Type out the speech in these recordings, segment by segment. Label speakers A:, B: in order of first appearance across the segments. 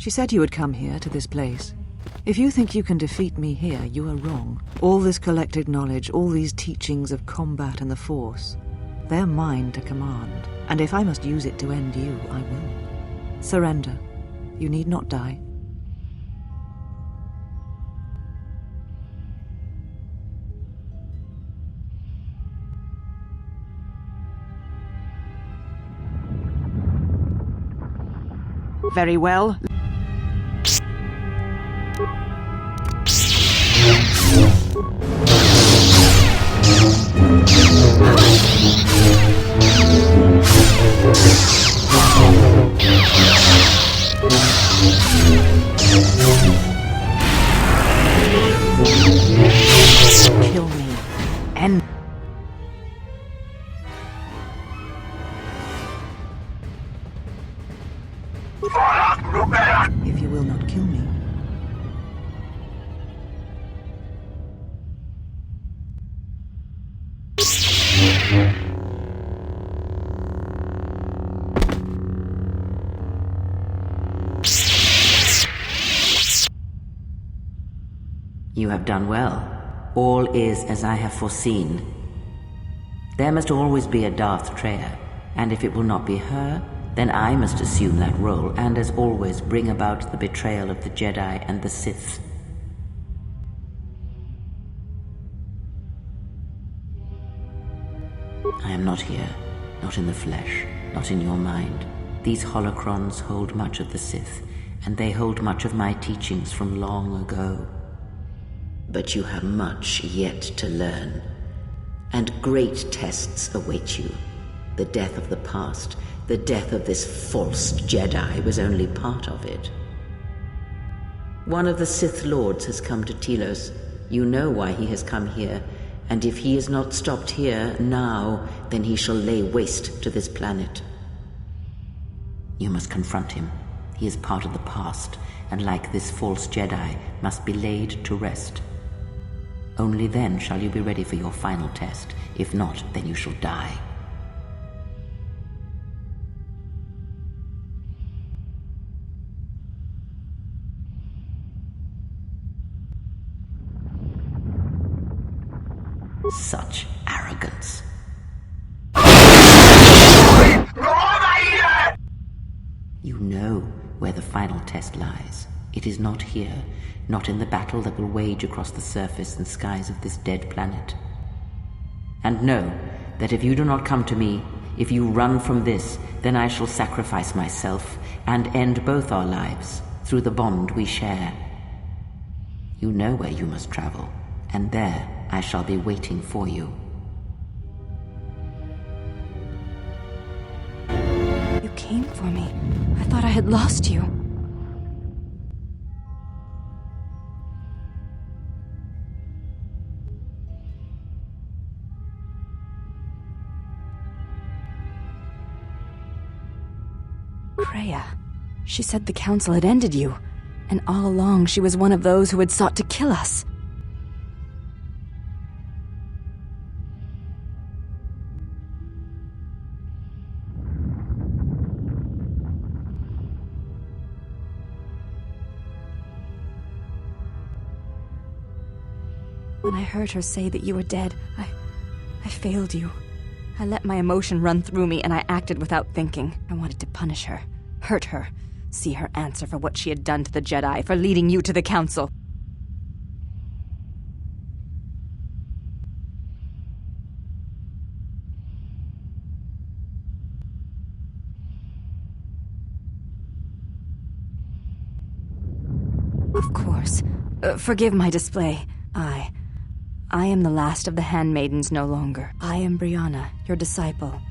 A: She said you would come here, to this place. If you think you can defeat me here, you are wrong. All this collected knowledge, all these teachings of combat and the Force, they're mine to command. And if I must use it to end you, I will. Surrender. You need not die. Very well. Kill me. End. If you will not kill me.
B: You have done well. All is as I have foreseen. There must always be a Darth Treya, and if it will not be her, then I must assume that role, and as always bring about the betrayal of the Jedi and the Sith. I am not here, not in the flesh, not in your mind. These holocrons hold much of the Sith, and they hold much of my teachings from long ago. But you have much yet to learn, and great tests await you. The death of the past, the death of this false Jedi was only part of it. One of the Sith Lords has come to Telos. You know why he has come here, and if he is not stopped here now, then he shall lay waste to this planet. You must confront him. He is part of the past, and like this false Jedi, must be laid to rest. Only then shall you be ready for your final test. If not, then you shall die. Such arrogance. You know where the final test lies. It is not here, not in the battle that will wage across the surface and skies of this dead planet. And know that if you do not come to me, if you run from this, then I shall sacrifice myself and end both our lives through the bond we share. You know where you must travel, and there I shall be waiting for you.
C: You came for me. I thought I had lost you. Kreia. She said the Council had ended you, and all along she was one of those who had sought to kill us. When I heard her say that you were dead, I failed you. I let my emotion run through me, and I acted without thinking. I wanted to punish her, hurt her, see her answer for what she had done to the Jedi, for leading you to the Council. Of course. Forgive my display. I am the last of the handmaidens no longer. I am Brianna, your disciple,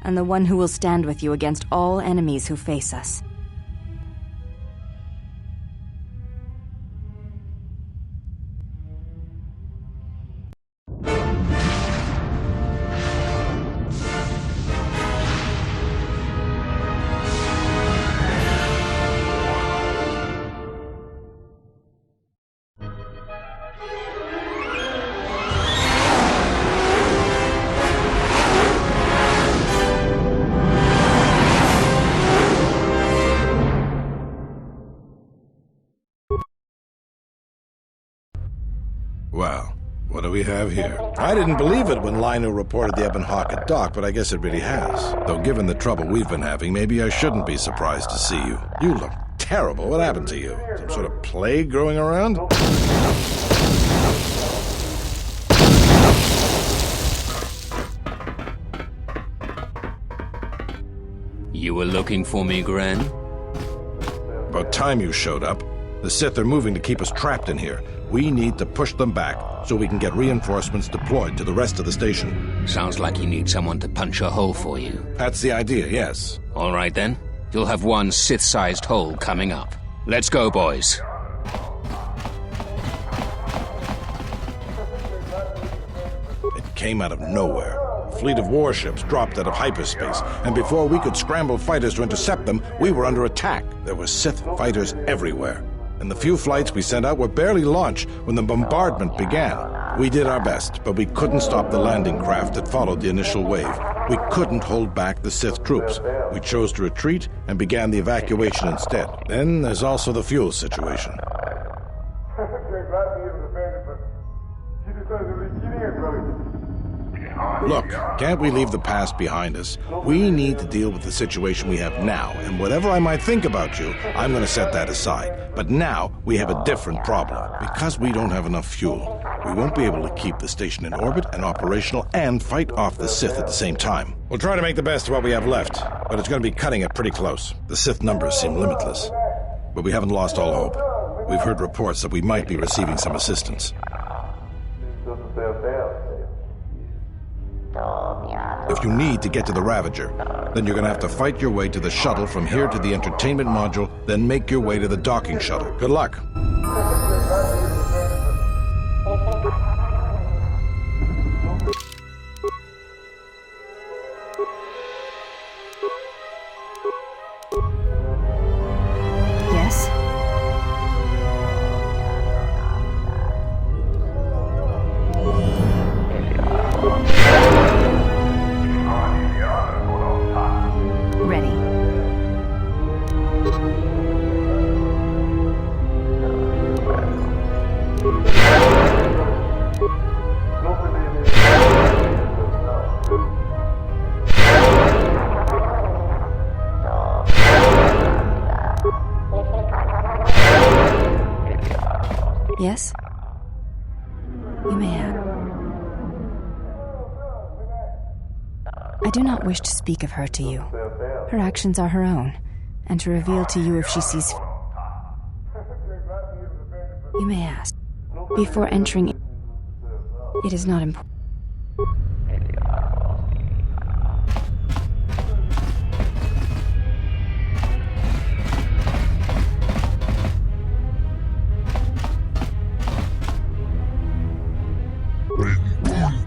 C: and the one who will stand with you against all enemies who face us.
D: we have here? I didn't believe it when Lino reported the Ebon Hawk at dock, but I guess it really has. Though given the trouble we've been having, maybe I shouldn't be surprised to see you. You look terrible. What happened to you? Some sort of plague growing around?
E: You were looking for me, Gren?
D: About time you showed up. The Sith are moving to keep us trapped in here. We need to push them back so we can get reinforcements deployed to the rest of the station.
E: Sounds like you need someone to punch a hole for you.
D: That's the idea, yes.
E: All right then. You'll have one Sith-sized hole coming up. Let's go, boys.
D: It came out of nowhere. A fleet of warships dropped out of hyperspace, and before we could scramble fighters to intercept them, we were under attack. There were Sith fighters everywhere. And the few flights we sent out were barely launched when the bombardment began. We did our best, but we couldn't stop the landing craft that followed the initial wave. We couldn't hold back the Sith troops. We chose to retreat and began the evacuation instead. Then there's also the fuel situation. Look, can't we leave the past behind us? We need to deal with the situation we have now, and whatever I might think about you, I'm going to set that aside. But now, we have a different problem. Because we don't have enough fuel, we won't be able to keep the station in orbit and operational and fight off the Sith at the same time. We'll try to make the best of what we have left, but it's going to be cutting it pretty close. The Sith numbers seem limitless. But we haven't lost all hope. We've heard reports that we might be receiving some assistance. If you need to get to the Ravager, then you're going to have to fight your way to the shuttle from here to the entertainment module, then make your way to the docking shuttle. Good luck.
C: Yes? Ready. Yes? You may have. I do not wish to speak of her to you. Her actions are her own, and to reveal to you if she sees... You may ask. Before entering... It is not important.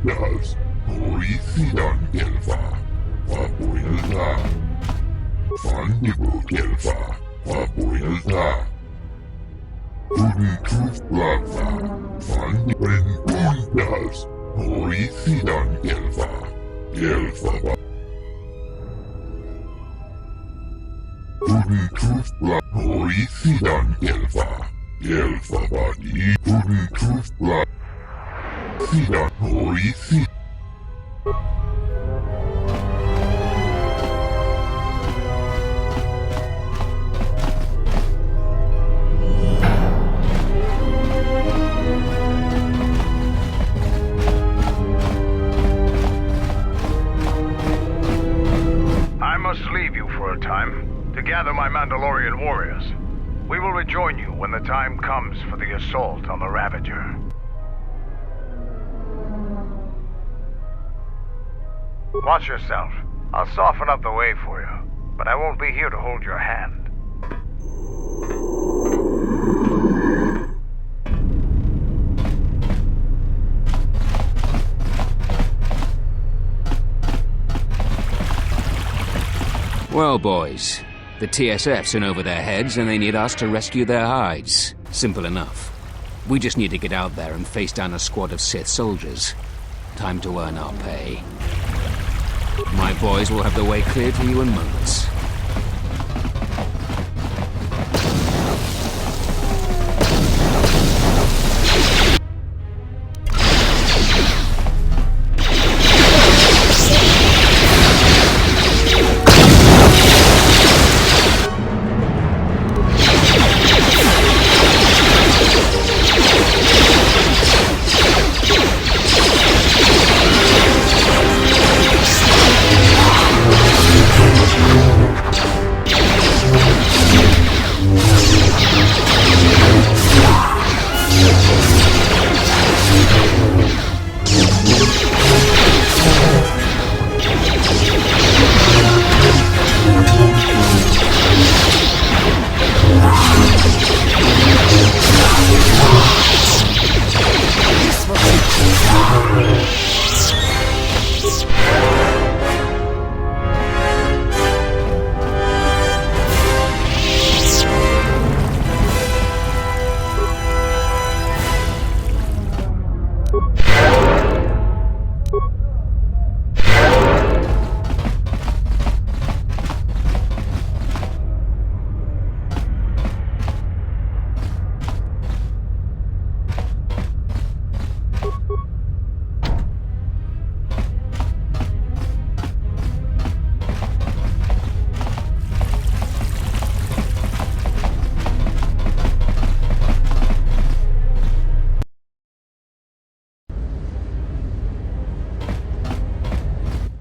F: Preguntas originan Gelfa, Fabuelta. Fandibo Gelfa, Fabuelta. Truth Blava, Fandi Preguntas originan Gelfa, Gelfa. Truth Blava, originan Gelfa, Gelfa Badi. Truth Blava. Fida, orifi.
G: I must leave you for a time to gather my Mandalorian warriors. We will rejoin you when the time comes for the assault on the Ravager. Watch yourself. I'll soften up the way for you, but I won't be here to hold your hand.
E: Well, boys, the TSF's in over their heads and they need us to rescue their hides. Simple enough. We just need to get out there and face down a squad of Sith soldiers. Time to earn our pay. My boys will have the way cleared for you in moments.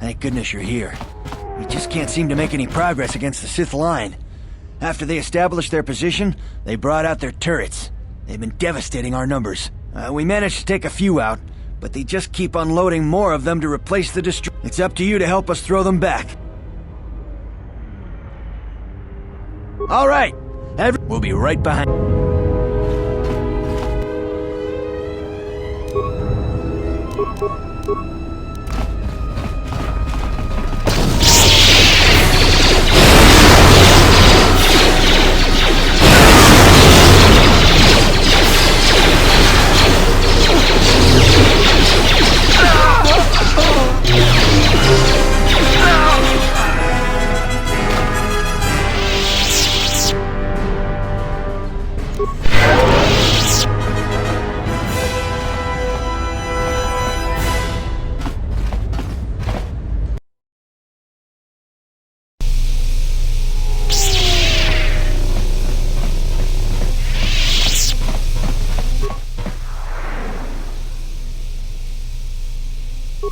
H: Thank goodness you're here. We just can't seem to make any progress against the Sith line. After they established their position, they brought out their turrets. They've been devastating our numbers. We managed to take a few out, but they just keep unloading more of them to replace the destroyer. It's up to you to help us throw them back. All right, we'll be right behind.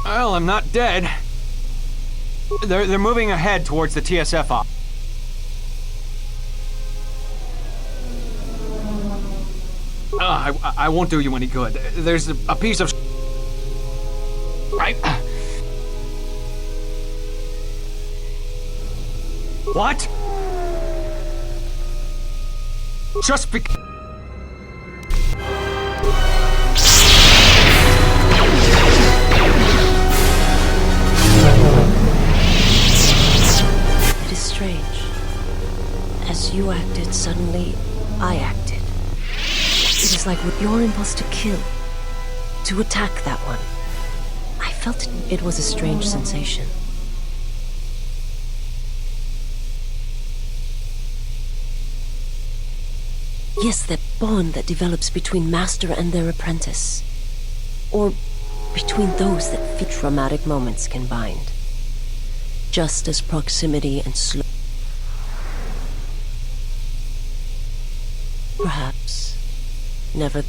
I: Well, I'm not dead. They're moving ahead towards the TSF op. I won't do you any good. There's a piece of... Right? What? Just because...
J: It is strange. As you acted, suddenly I acted. It is like with your impulse to kill, to attack that one. I felt it was a strange sensation. Yes, that bond that develops between master and their apprentice. Or between those that few traumatic moments can bind. Just as proximity and slow. Perhaps never.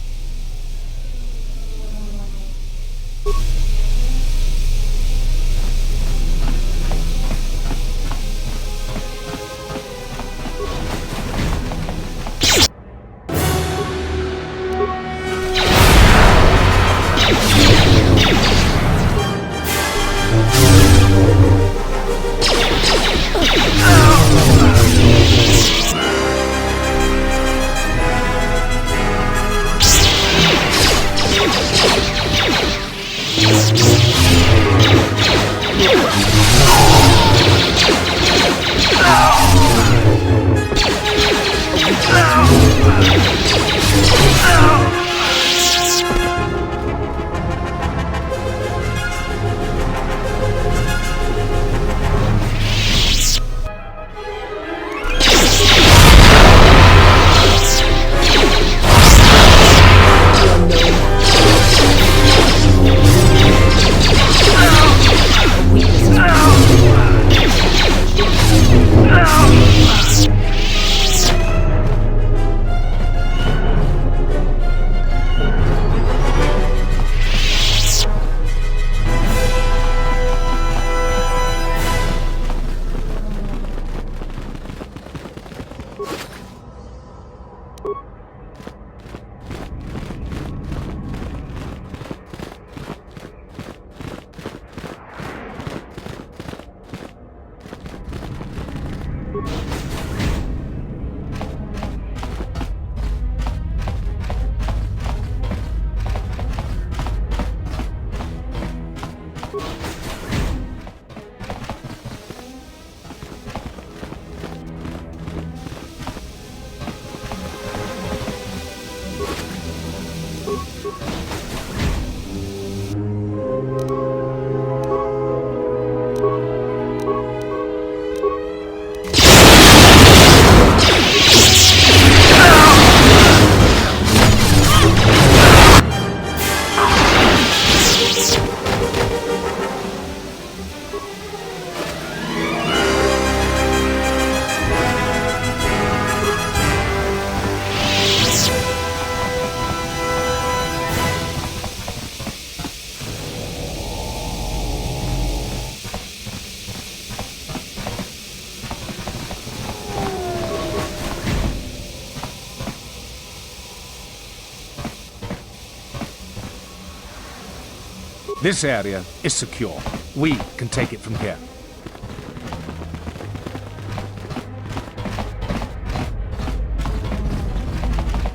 K: This area is secure. We can take it from here.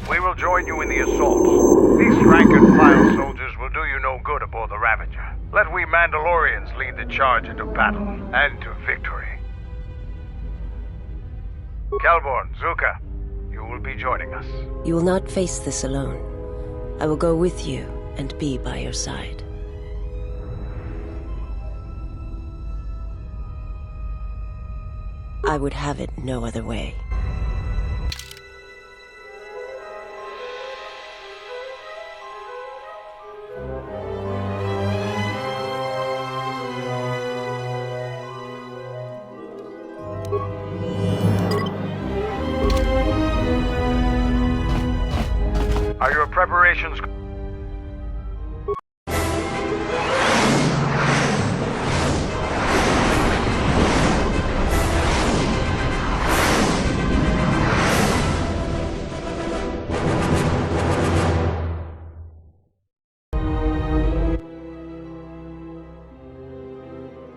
G: We will join you in the assault. These rank-and-file soldiers will do you no good aboard the Ravager. Let we Mandalorians lead the charge into battle and to victory. Kelborn, Zuka, you will be joining us.
J: You will not face this alone. I will go with you and be by your side. I would have it no other way.
G: Are your preparations...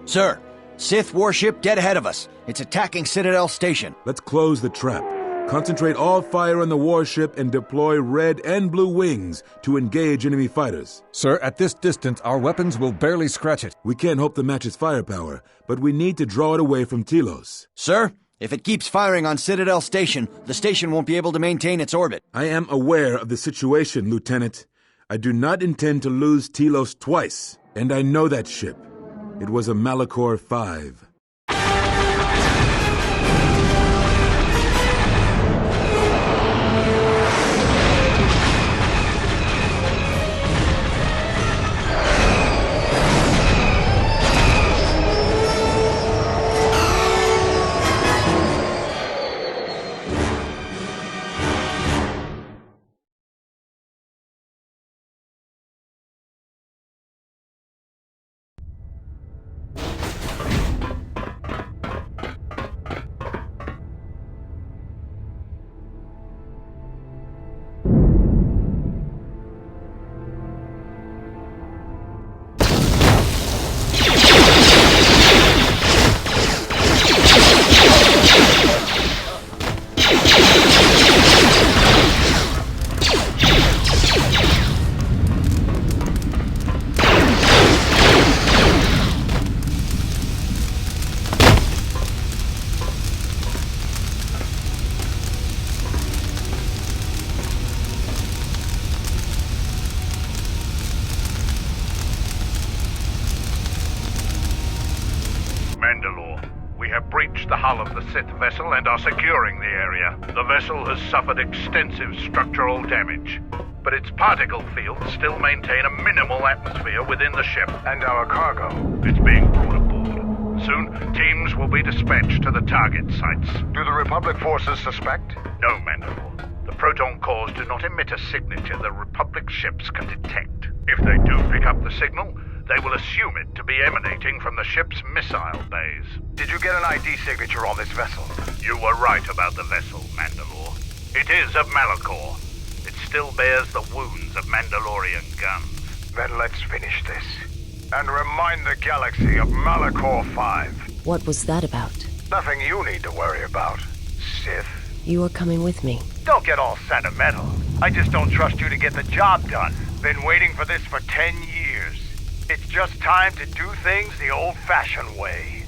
H: Sir, Sith warship dead ahead of us. It's attacking Citadel Station.
L: Let's close the trap. Concentrate all fire on the warship and deploy red and blue wings to engage enemy fighters.
M: Sir, at this distance, our weapons will barely scratch it.
L: We can't hope to match its firepower, but we need to draw it away from Telos.
H: Sir, if it keeps firing on Citadel Station, the station won't be able to maintain its orbit.
L: I am aware of the situation, Lieutenant. I do not intend to lose Telos twice, and I know that ship. It was a Malachor 5.
G: The hull of the Sith vessel and are securing the area. The vessel has suffered extensive structural damage, but its particle fields still maintain a minimal atmosphere within the ship. And our cargo? It's being brought aboard. Soon, teams will be dispatched to the target sites. Do the Republic forces suspect? No, Mandalore. The proton cores do not emit a signature the Republic ships can detect. If they do pick up the signal, they will assume it to be emanating from the ship's missile bays. Did you get an ID signature on this vessel? You were right about the vessel, Mandalore. It is of Malachor. It still bears the wounds of Mandalorian guns. Then let's finish this. And remind the galaxy of Malachor 5.
J: What was that about?
G: Nothing you need to worry about, Sith.
J: You are coming with me.
G: Don't get all sentimental. I just don't trust you to get the job done. Been waiting for this for 10 years. It's just time to do things the old-fashioned way.